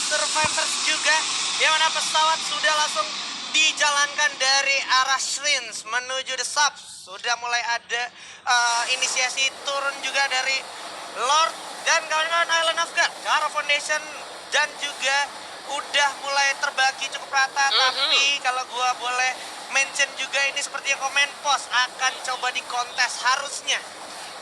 survivors juga, yang mana pesawat sudah langsung dijalankan dari arah Shrins menuju The Subs. Sudah mulai ada inisiasi turun juga dari Lord dan kawan-kawan Island of God. Cara Foundation dan juga udah mulai terbagi cukup rata. Tapi kalau gua boleh mention juga, ini sepertinya Command Post akan coba dikontes harusnya.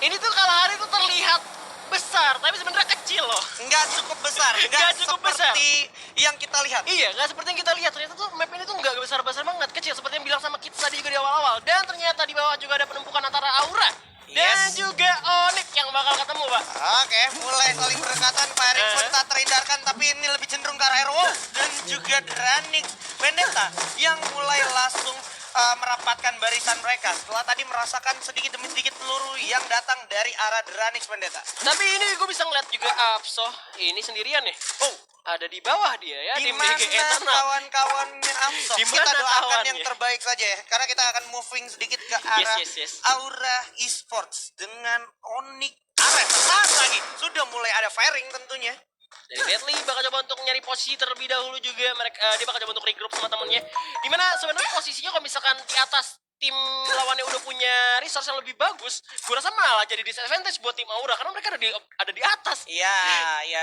Ini tuh kalahari tuh terlihat besar, tapi sebenarnya kecil loh. Nggak cukup besar, Nggak cukup seperti yang kita lihat. Iya, nggak seperti yang kita lihat. Ternyata tuh map ini tuh nggak besar-besar banget, kecil. Seperti yang bilang sama kita tadi juga di awal-awal. Dan ternyata di bawah juga ada penumpukan antara Aura dan juga Onyx yang bakal ketemu, Pak. Oke, mulai saling berdekatan. Firing pun tak terhindarkan, tapi ini lebih cenderung ke arah Airwolf dan juga Dranix Vendetta yang mulai langsung merapatkan barisan mereka setelah tadi merasakan sedikit demi sedikit peluru yang datang dari arah Dranix Vendetta. Tapi ini gue bisa ngeliat juga Apso ini sendirian nih. Oh, ada di bawah dia ya, Di tim mana DG Eternal. kawan-kawannya Amso? Di Kita mana doakan kawannya? yang terbaik saja ya, karena kita akan moving sedikit ke arah Yes. Aura Esports dengan Onyx Ares. Saat lagi sudah mulai ada firing tentunya. Dari Deadly bakal coba untuk nyari posisi terlebih dahulu juga. Dia bakal coba untuk regroup sama temennya. Dimana sebenarnya posisinya kalau misalkan di atas tim lawannya udah punya resource yang lebih bagus, gue rasa malah jadi disadvantage buat tim Aura karena mereka ada di atas. Iya.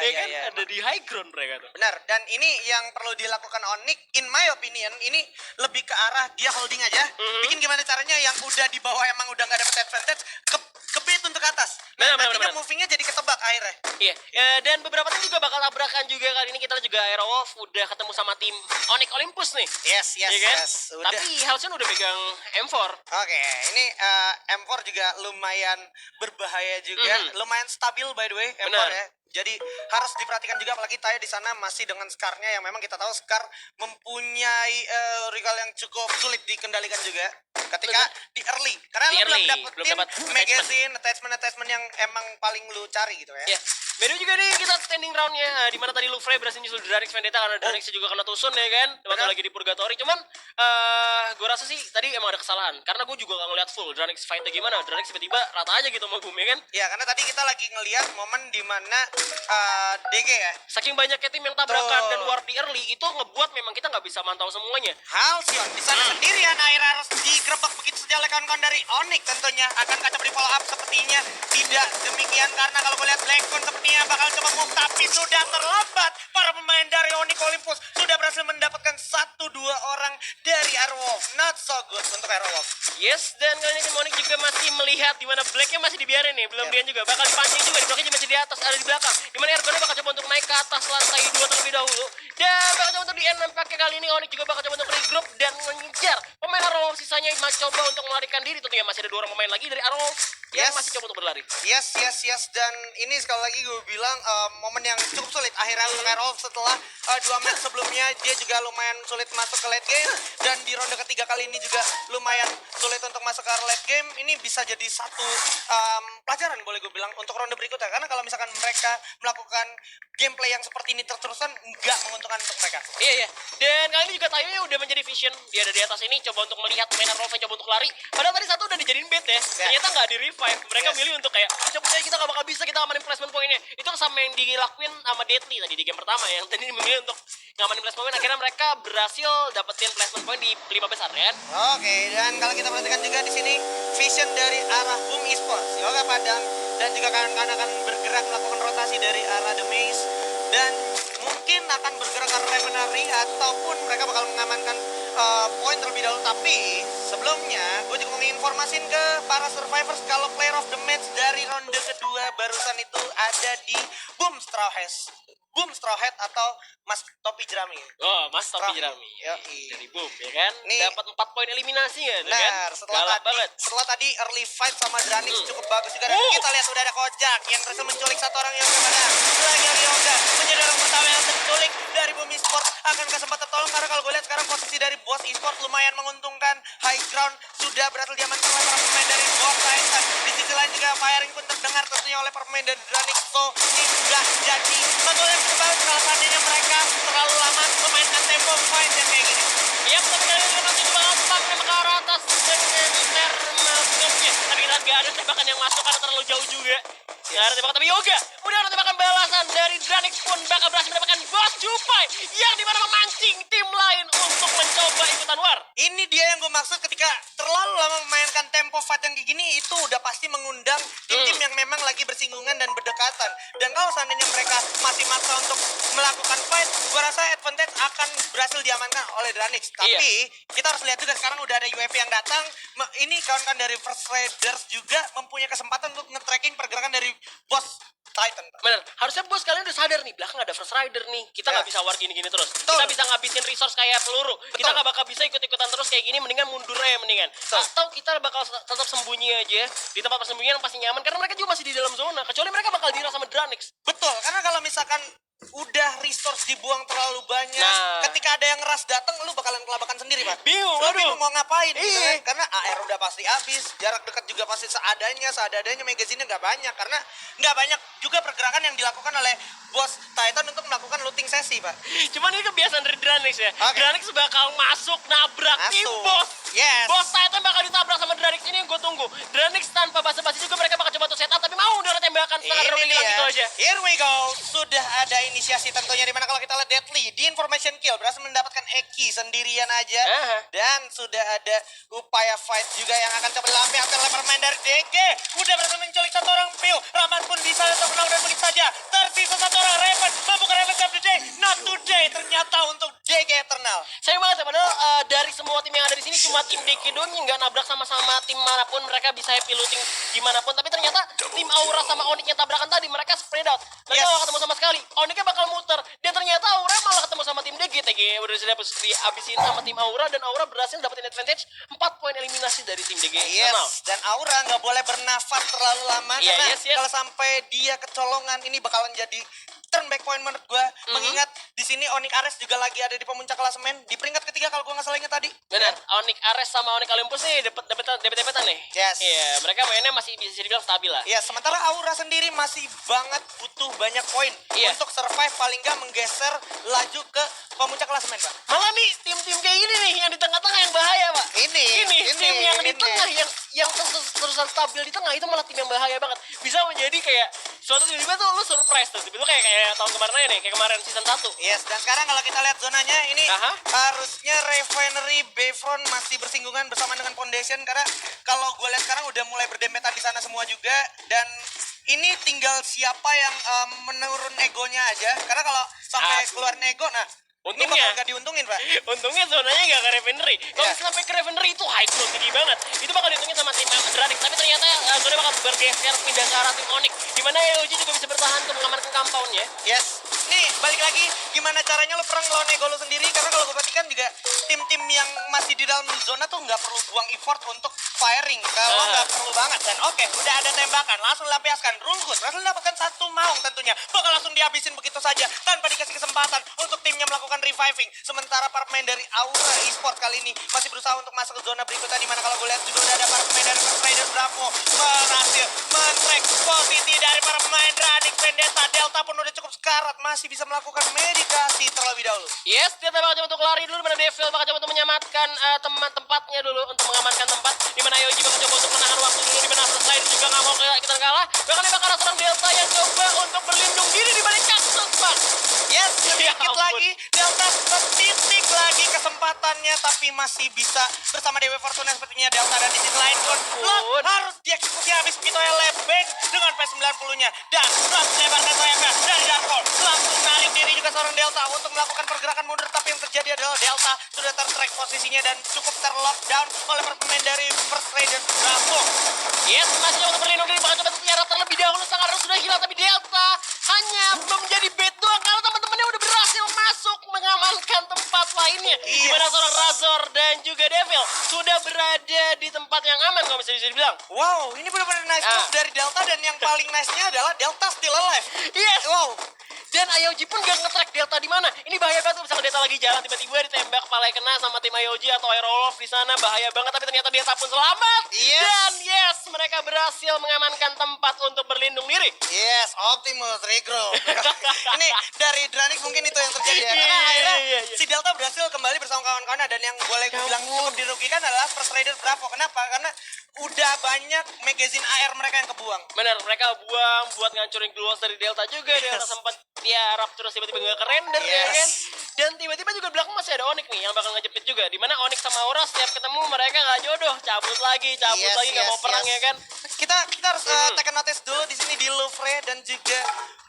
Kan ada di high ground mereka tuh. Benar, dan ini yang perlu dilakukan Onyx, in my opinion, ini lebih ke arah dia holding aja. Bikin gimana caranya yang udah di bawah emang udah nggak dapet advantage, ke beat untuk ke atas. Nah, nantinya movingnya jadi ketebak akhirnya. Iya, dan beberapa tim juga bakal tabrakan juga kali ini. Kita juga Aerowolf udah ketemu sama tim Onyx Olympus nih. Yes. Iya kan? Udah. Tapi Halcyon udah pegang M4. Oke, ini M4 juga lumayan berbahaya juga, lumayan stabil by the way M4 Benar. ya. Jadi harus diperhatikan juga, apalagi Tayo di sana masih dengan Scar-nya yang memang kita tahu Scar mempunyai recall yang cukup sulit dikendalikan juga ketika di early. Karena Di lu early, belum belum dapetin dapat magazine, attachment yang emang paling lu cari gitu ya. Ya, baru juga nih kita standing roundnya di mana tadi Lufrey berhasil nyusul Dranix Vendetta karena Dranix juga kena tusun ya kan, waktu lagi di Purgatory. Cuman gue rasa sih tadi emang ada kesalahan karena gue juga gak ngeliat full Dranix fight-nya gimana. Dranix tiba-tiba rata aja gitu sama Boom ya kan. Ya, karena tadi kita lagi ngelihat momen di mana DG ya. Saking banyaknya tim yang tabrakan dan war di early itu ngebuat memang kita nggak bisa mantau semuanya. Halcyon di sana sendirian, akhirnya harus digerebek begitu saja oleh kawan-kawan dari Onyx tentunya. Akan coba di follow up, sepertinya tidak demikian karena kalau gue lihat Blackcon sepertinya bakal coba move, tapi sudah terlambat. Para pemain dari Onyx Olympus sudah berhasil mendapatkan 1-2 orang dari Airwolf. Not so good untuk Airwolf. Yes, dan kali ini Onyx juga masih melihat di mana Blacknya masih dibiarin nih, belum dia juga bakal dipancing juga, di belakangnya masih di atas, ada di belakang. Di mana Ergonnya bakal coba untuk naik ke atas lantai 2 terlebih dahulu. Dan bakal coba untuk di end pakai kali ini Onyx juga bakal coba untuk regroup dan mengejar pemain Arrow sisanya coba untuk melarikan diri. Tentunya masih ada 2 orang pemain lagi dari Arrow yang masih coba untuk berlari. Yes. Dan ini sekali lagi gue bilang momen yang cukup sulit akhirnya untuk Airwolf setelah 2 match sebelumnya dia juga lumayan sulit masuk ke late game, dan di ronde ketiga kali ini juga lumayan sulit untuk masuk ke late game. Ini bisa jadi satu pelajaran boleh gue bilang untuk ronde berikutnya, karena kalau misalkan mereka melakukan gameplay yang seperti ini terus-terusan nggak menguntungkan untuk mereka. Iya. Dan kali ini juga Tayo udah menjadi vision. Dia ada di atas ini coba untuk melihat pemain Arrow yang coba untuk lari. Padahal tadi satu udah dijadiin bait ya. Ternyata nggak di revive. Mereka milih untuk kayak coba aja kita gak bakal bisa, kita amanin placement pointnya. Itu sama yang dilakuin sama Deadly tadi di game pertama yang tadi memilih untuk ngamanin placement point. Akhirnya mereka berhasil dapetin placement point di 5 besar ya. Oke, dan kalau kita perhatikan juga di sini vision dari arah Boom Esports, Yoga Padang dan juga kawan-kawan akan bergerak melakukan rotasi dari arah The Maze, dan mungkin akan bergerak ke Revenary ataupun mereka bakal mengamankan poin terlebih dahulu. Tapi sebelumnya gue juga mau informasin ke para survivors kalau player of the match dari ronde kedua barusan itu ada di Boom Straw Hat atau Mas Topi Jerami. Oh, Mas Topi Jerami. Yoi. Dari Boom ya kan. Nih, dapat 4 poin eliminasi ya tuh kan. Benar, setelah tadi early fight sama Dranix cukup bagus juga. Dan kita lihat udah ada Kojak yang berhasil menculik 1 orang Yoga pada selanjutnya Yoga menjadi orang pertama yang terculik dari Boom Esports. Akankah sempat tertolong, karena kalau gue lihat sekarang posisi dari Boss Esports lumayan menguntungkan. High ground sudah berhasil diamankan oleh para pemain dari Boss Titan. Di sisi lain juga firing pun terdengar tentunya oleh para pemain dari Dranix. So ini sudah jadi satu yang kebal kalau seandainya mereka terlalu lama memainkan tempo fight yang kayak gini. Iya, tapi kali ini nanti coba Alpang yang ke arah atas dengan thermal gunnya. Tapi kita nggak ada tembakan yang masuk karena terlalu jauh juga. Nggak ada tembakan, tapi Yoga udah ada tembakan balasan dari Dranix pun bakal berhasil mendapatkan bos Jupai yang dimana memancing tim lain untuk mencoba ikutan war. Ini dia yang gue maksud ketika terlalu lama memainkan tempo fight yang kayak gini, itu udah pasti mengundang tim-tim yang memang lagi bersinggungan dan berdekatan. Dan kalau seandainya mereka masih maksa untuk melakukan fight, gue rasa advantage akan berhasil diamankan oleh Dranix. Tapi kita harus lihat juga sekarang udah ada UAV yang datang. Ini kawan-kawan dari First Raiders juga mempunyai kesempatan untuk nge-tracking pergerakan dari bos Titan. Bener, harusnya bos kalian udah sadar nih, belakang ada First Rider nih. Kita nggak bisa war gini-gini terus. Betul. Kita bisa ngabisin resource kayak peluru. Kita nggak bakal bisa ikut-ikutan terus kayak gini, mendingan mundur aja mendingan. Atau kita bakal tetap sembunyi aja di tempat persembunyian yang pasti nyaman, karena mereka juga masih di dalam zona. Kecuali mereka bakal dirasa sama Dranix. Betul, karena kalau misalkan udah resource dibuang terlalu banyak, ketika ada yang ras datang, lu bakalan kelabakan sendiri, Pak. Bingung, Lu bingung mau ngapain gitu Iya. kan? Karena AR udah pasti habis, jarak dekat juga pasti seadanya magazinnya nggak banyak, karena nggak banyak juga pergerakan yang dilakukan oleh bos Titan untuk melakukan looting sesi, Pak. Cuman ini kebiasaan dari Dranix ya. Oke. Dranix bakal masuk nabrak tim Masuk. bos. Yes. Bos Titan bakal ditabrak sama Dranix, ini yang gue tunggu. Dranix tanpa basa-basi juga mereka bakal coba untuk setup, tapi mau udah tembakan setengah drone hilang gitu aja. Here we go. Sudah ada inisiasi tentunya, dimana kalau kita lihat Deadly di information kill berhasil mendapatkan Eki sendirian aja. Dan sudah ada upaya fight juga yang akan coba dilampiaskan oleh pemain dari DG. Udah berhasil menculik satu orang Pio. Rahmat pun bisa untuk menang dan menit saja. Tersisa satu orang Raven. Membuka Revenge of the Day. Not today ternyata untuk DG Eternal. Sayang banget ya, padahal dari semua tim yang ada di sini cuma tim DK doang yang nggak nabrak sama-sama tim manapun. Mereka bisa happy looting dimanapun, tapi ternyata tim Aura sama Onyx yang tabrakan tadi mereka spread out. Mereka nggak ketemu sama sekali. Onyxnya bakal muter dan ternyata Aura malah ketemu sama tim DG. TG udah dihabisin sama tim Aura dan Aura berhasil dapetin advantage 4 poin eliminasi dari tim DG. Yes, dan Aura nggak boleh bernafas terlalu lama, Iya, karena yes. kalau sampai dia kecolongan ini bakalan jadi turn back point menurut gue. Mengingat di sini Onyx Ares juga lagi ada di pemuncak klasemen di peringkat ketiga kalau gue nggak salah ingat tadi. Benar, Onyx Ares sama Onyx Olympus nih dapet-dapetan nih. Yes. Iya, mereka mainnya masih bisa dibilang stabil lah. Ya, sementara Aura sendiri masih banget butuh banyak poin untuk survive, paling nggak menggeser laju ke pemuncak klasemen, Pak. Malah nih tim-tim kayak gini nih yang di tengah-tengah yang bahaya, Pak. Ini tim yang di tengah yang terusan stabil di tengah itu malah tim yang bahaya banget. Bisa menjadi kayak suatu tiba-tiba tuh lu surprise tuh. Tiba-tiba kayak tahun kemarin aja nih, kayak kemarin season 1. Yes, dan sekarang kalau kita lihat zonanya ini harusnya Refinery Bayfront masih bersinggungan bersama dengan Foundation, karena kalau gue lihat sekarang udah mulai berdempetan di sana semua juga, dan ini tinggal siapa yang menurun egonya aja, karena kalau sampai keluar ego, nah ini bakal gak diuntungin, Pak. Untungnya zonanya gak ke Refinery. Kalau sampai ke Refinery itu high flow tinggi banget. Itu bakal diuntungin sama tim Dranix. Tapi ternyata zona bakal bergeser pindah ke arah tim Onyx. Dimana EOG juga bisa bertahan untuk mengamankan compoundnya. Yes. Nih, balik lagi, gimana caranya lo perang lawan ego lo sendiri? Karena kalau gue perhatikan juga tim-tim yang masih di dalam zona tuh nggak perlu buang effort untuk firing. Kalau nggak perlu banget. Dan oke, udah ada tembakan, langsung lampiaskan. Rungkut, langsung dapatkan satu maung tentunya. Bakal langsung dihabisin begitu saja, tanpa dikasih kesempatan untuk timnya melakukan reviving. Sementara para pemain dari Aura Esport kali ini masih berusaha untuk masuk ke zona berikutnya, dimana kalau gue lihat juga udah ada para pemain dari First Raiders Bravo berhasil men-track posisi dari para pemain Dranix. Vendetta Delta pun udah cukup sekarat, masih bisa melakukan medikasi terlebih dahulu. Yes, dia bakal coba untuk lari dulu, dimana Devil bakal coba untuk menyamatkan tempatnya dulu untuk mengamankan tempat. Dimana Yoji bakal coba untuk menahan waktu dulu, dimana First Raiders juga nggak mau kita kalah. Bahkan dia bakal ada seorang Delta yang coba untuk berlindung diri di balik kaktus, Pak. Yes, sedikit lagi Delta setitik lagi kesempatannya, tapi masih bisa bersama Dewi Fortuna sepertinya Delta, dan di sisi lain pun Lot harus dieksekusi habis begitu ya Lebeng dengan P90-nya, dan langsung lebarkan sayapnya dari Darkhold, langsung narik diri juga seorang Delta untuk melakukan pergerakan mundur, tapi yang terjadi adalah Delta sudah ter-track posisinya dan cukup ter-lockdown oleh pemain dari First Raiders Bravo. Yes, masih untuk berlindung diri, bakal coba untuk menyerap terlebih dahulu. Sang arus sudah hilang, tapi Delta hanya belum menjadi bait doang karena teman-temannya udah berhasil masuk mengamankan tempat lainnya. Di mana seorang Razor dan juga Devil sudah berada di tempat yang aman, kalau bisa dibilang. Wow, ini benar-benar nice move dari Delta, dan yang paling nice-nya adalah Delta still alive. Yes. Wow. Dan IOG pun gak nge-track Delta di mana. Ini bahaya banget, misalnya Delta lagi jalan tiba-tiba ditembak kepala kena sama tim IOG atau Aerolof di sana, bahaya banget. Tapi ternyata Delta pun selamat. Yes. Dan yes, mereka berhasil mengamankan tempat untuk berlindung diri. Yes, Optimus regroup. Ini dari Dranix mungkin itu yang terjadi ya. Karena akhirnya si Delta berhasil kembali bersama kawan-kawannya, dan yang boleh gue bilang cukup dirugikan adalah First Raiders Bravo. Kenapa? Karena udah banyak magazine AR mereka yang kebuang. Bener, mereka buang buat ngancurin Glowos dari Delta juga. Delta sempat ya Raptor tiba-tiba nggak ke render ya kan. Dan tiba-tiba juga di belakang masih ada Onyx nih yang bakal ngejepit juga. Dimana Onyx sama Aura setiap ketemu mereka nggak jodoh, cabut lagi nggak mau perang ya kan. Kita harus take notice dulu di sini di Louvre dan juga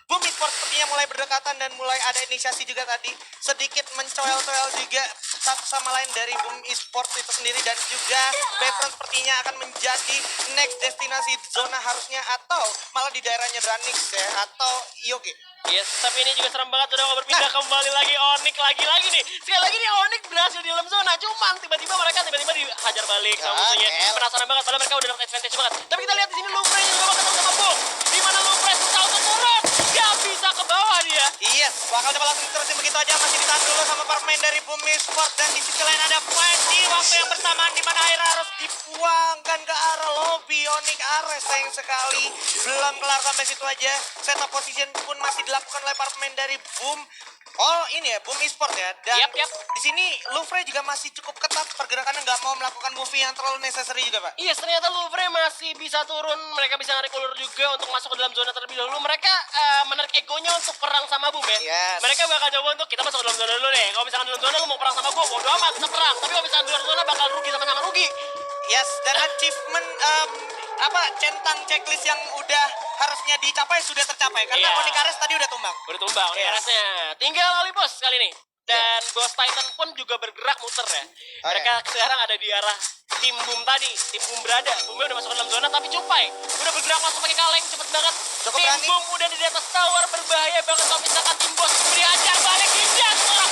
Boom Esports sepertinya mulai berdekatan dan mulai ada inisiasi juga tadi. Sedikit mencoel-coel juga satu sama lain dari Boom Esports itu sendiri dan juga Bayfront sepertinya akan menjadi next destinasi zona harusnya atau malah di daerahnya Dranix ya atau Yogi. Yes, tapi ini juga serem banget udah mau berpindah kembali lagi Onyx lagi nih. Sekali lagi nih Onyx berhasil di dalam zona, cuman tiba-tiba mereka dihajar balik sama musuhnya. Penasaran banget, padahal mereka udah dapat advantage banget. Tapi kita lihat di sini Louvre juga bakal ketemu sama Boom. Di mana Louvre tahu turun, gak bisa ke bawah dia. Yes, bakal coba langsung terusin begitu aja, masih ditahan dulu sama para pemain dari Boom Esports dan di sisi lain ada fight di waktu yang bersamaan di mana akhirnya harus dibuangkan ke arah lobby. Onyx Ares sayang sekali belum kelar sampai situ aja. Setup position pun masih dilakukan oleh para pemain dari Boom. Oh ini ya Boom Esports ya dan Yap. di sini Louvre juga masih cukup ketat pergerakannya, nggak mau melakukan movie yang terlalu necessary juga pak. Yes, ternyata Louvre masih bisa turun. Mereka bisa narik ulur juga untuk masuk ke dalam zona terlebih dahulu. Mereka menarik egonya untuk perang sama Boom ya. Yes. Mereka bakal coba untuk kita masuk ke dalam zona dulu deh. Kalau misalkan dalam zona lu mau perang sama gue, bodo amat kita perang. Tapi kalau misalkan di luar zona bakal rugi sama-sama rugi. Yes, dan achievement centang checklist yang udah harusnya dicapai sudah tercapai karena Iya. Onyx Ares tadi udah tumbang. Udah tumbang nih Yes. Aresnya. Tinggal Olympus kali ini. Dan Ghost Titan pun juga bergerak muter ya. Mereka sekarang ada di arah tim Boom tadi. Tim Boom berada. Boomnya udah masuk ke dalam zona tapi Cupai udah bergerak langsung pakai kaleng cepet banget. Cukup Tim berani. Boom udah di atas tower, berbahaya banget kalau misalkan tim Boss dihajar balik hijau setelah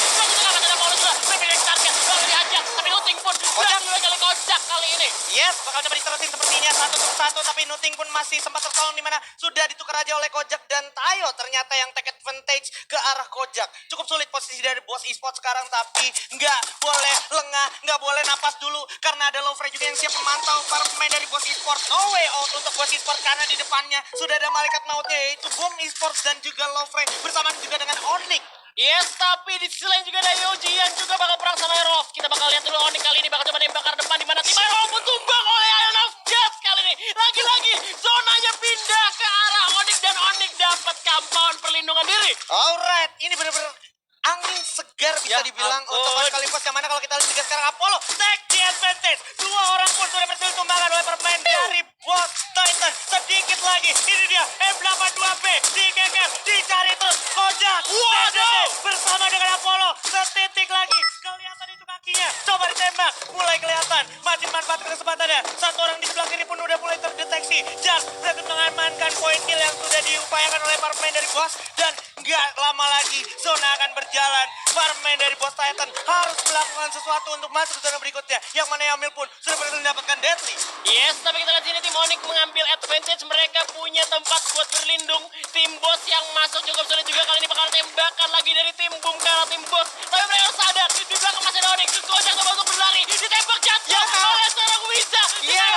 masih ada Paulus juga memilih target lalu dihajar tapi Nuting pun berhasil dua kali kocak kali ini. Yes, bakal coba diterusin sepertinya satu persatu tapi Nuting pun masih sempat tertolong di mana sudah ditukar aja oleh Kojak dan Tayo ternyata yang take advantage ke arah Kojak. Cukup sulit posisi dari Boss Esports sekarang tapi nggak boleh lengah, nggak boleh napas dulu karena ada Louvre juga yang siap memantau para pemain dari Boss Esports. No way out untuk Boss Esports karena di depannya sudah ada malaikat mautnya yaitu Boom Esports dan juga Louvre bersamaan juga dengan Onyx. Yes, tapi di sisi lain juga ada Yoji yang juga bakal perang sama Aerof. Kita bakal lihat dulu Onyx kali ini bakal coba nembak ke depan di mana tim Aerof pun tumbang oleh Ion of Jazz kali ini. Lagi-lagi zonanya pindah ke arah Onyx dan Onyx dapat compound perlindungan diri. Alright, ini benar-benar angin segar bisa Ya dibilang ampun. untuk Onyx Olympus yang mana kalau kita lihat juga sekarang Apollo take the advantage. Dua orang pun sudah berhasil tumbangkan oleh pemain dari Boss Titan. Sedikit lagi, ini dia M82B digeger, dicari terus Kojak. Waduh. Bersama dengan Apollo, setitik lagi kelihatan itu kakinya. Coba ditembak, mulai kelihatan. Masih manfaatkan kesempatannya. Satu orang di sebelah kiri pun udah mulai terdeteksi. Just berhasil mengamankan poin kill yang sudah diupayakan oleh para pemain dari Boss dan nggak lama lagi zona akan berjalan. Para pemain dari Boss Titan harus melakukan sesuatu untuk masuk ke zona berikutnya. Yang mana Yamil pun sudah berhasil mendapatkan Deadly. Yes, tapi kita lihat sini tim Onyx mengambil advantage. Mereka punya tempat buat berlindung. Tim Boss yang masuk cukup sulit juga kali ini bakal tembakan lagi dari tim Boom ke arah tim Boss. Tapi mereka sadar di belakang masih ada Onyx. Kojak coba untuk berlari, ditembak jatuh oleh seorang Wiza.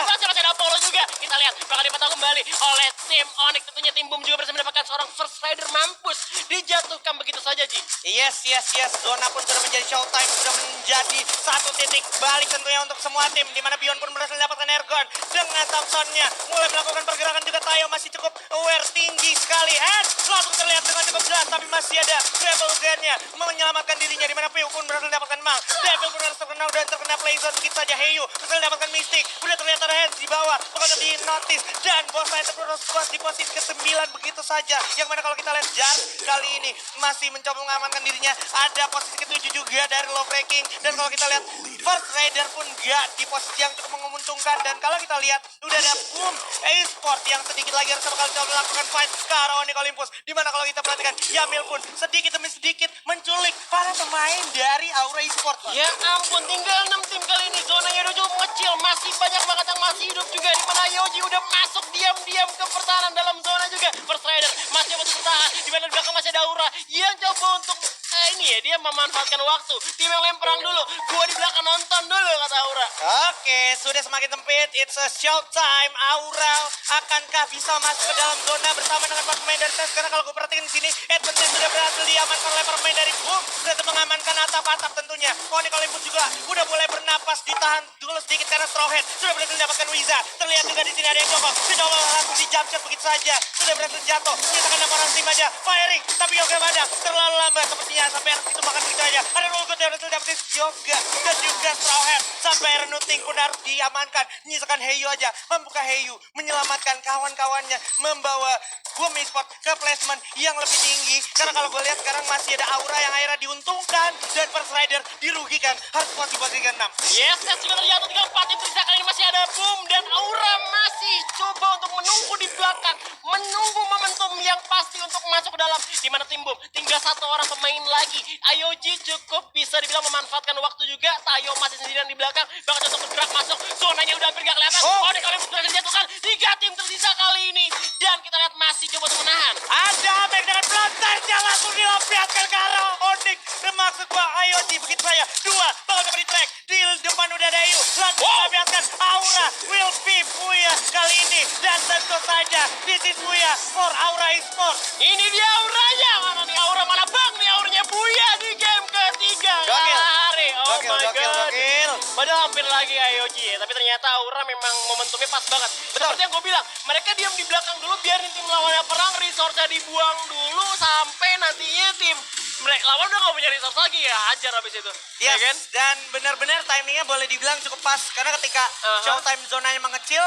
Masih ada Apollo juga. Kita lihat bakal dipotong kembali oleh tim Onyx. Tentunya tim Boom juga berhasil mendapatkan seorang First Rider mampus. Dijatuhkan begitu saja, Ji. Yes. Zona pun sudah menjadi showtime. Sudah menjadi satu titik balik tentunya untuk semua tim. Dimana Bion pun berhasil mendapatkan Airgun. Dengan Thompsonnya mulai melakukan pergerakan juga. Tayo masih cukup aware tinggi sekali. And langsung terlihat dengan cukup jelas. Tapi masih ada Rebel Gun-nya menyelamatkan dirinya. Dimana Piu pun berhasil mendapatkan Mal. Devil pun harus terkena dan terkena Playzone. Begitu saja Heyu berhasil mendapatkan Mystic. Udah terlihat ada Hands di bawah. Bakal di notice. Dan Boss Titan terus kuas di posisi ke-9 begitu saja. Yang mana kalau kita lihat Jar kali ini masih mencoba mengamankan dirinya. Ada posisi ke-7 juga dari Low Breaking. Dan kalau kita lihat First Rider pun gak di posisi yang cukup menguntungkan. Dan kalau kita lihat udah ada Boom Esports yang sedikit lagi harus bakal coba melakukan fight ke arah Onyx Olympus. Dimana kalau kita perhatikan Yamil pun sedikit demi sedikit menculik para pemain dari Aura Esports. Ya ampun, tinggal 6 tim kali ini. Zonanya udah cukup kecil. Masih banyak banget yang masih hidup juga. Dimana Yoji udah masuk diam-diam ke pertahanan dalam zona juga. First Rider masih masuk bertahan. Dimana di belakang masih ada Aura yang coba untuk ini ya, dia memanfaatkan waktu. Tim yang lem perang dulu. Gua di belakang nonton dulu, kata Aura. Oke, sudah semakin sempit. It's a showtime. Aura akankah bisa masuk ke dalam zona bersama dengan para pemain dari Test? Karena kalau gue perhatiin di sini, advantage sudah berhasil diamankan oleh para pemain dari Boom. Sudah mengamankan atap-atap tentunya. Onyx Olympus juga udah mulai bernapas, ditahan dulu perlu sedikit karena Straw Hat sudah berhasil mendapatkan Wiza. Terlihat juga di sini ada yang coba. Coba langsung di jump shot begitu saja. Sudah berhasil jatuh. Menyisakan 6 orang tim aja. Firing. Tapi Yoga Mada terlalu lambat sepertinya. Sampai itu makan begitu aja. Ada Rolgut yang berhasil dapetin Yoga. Dan juga Straw Hat. Sampai Renuting pun harus diamankan. Menyisakan Heyu aja. Membuka Heyu. Menyelamatkan kawan-kawannya. Membawa Boom Esports ke placement yang lebih tinggi. Karena kalau gue lihat sekarang masih ada Aura yang akhirnya diuntungkan. Dan First Rider dirugikan. Harus posisi ke-6. Yes, Tes juga terjatuh tinggal 4 tim tersisa. Kali ini masih ada Boom dan Aura masih coba untuk menunggu di belakang, menunggu momentum yang pasti untuk masuk ke dalam. Di mana tim Boom tinggal 1 orang pemain lagi. Ayoji cukup bisa dibilang memanfaatkan waktu juga. Tayo masih sendirian di belakang, bakal untuk bergerak masuk. Zonanya udah hampir gak kelihatan. Oh. Onyx kali berhasil dijatuhkan. 3 tim tersisa kali ini. Dan kita lihat masih coba untuk menahan. Ada Amek dengan pelantarnya langsung dilampiaskan ke arah Onyx. Bermaksud gua Ayoji begitu saya. 2 bakal dapat di track. Di depan udah ada Ayu. Langsung dilampiaskan Aura will be Buya kali ini. Dan tentu saja this is Buya for Aura Esports. Ini dia auranya. Mana nih aura, mana bang nih auranya Buya di game ketiga. Gokil. Hari. Oh Gokil, my gokil, god. gokil. Padahal hampir lagi Ayoji ya. Tapi ternyata aura memang momentumnya pas banget. Seperti yang gue bilang, mereka diam di belakang dulu biarin tim lawannya perang, resource-nya dibuang dulu sampai nantinya tim lawan udah gak punya resource lagi ya, hajar habis itu. Yes, Ya kan? dan benar-benar timingnya boleh dibilang cukup pas. Karena ketika showtime zonanya mengecil,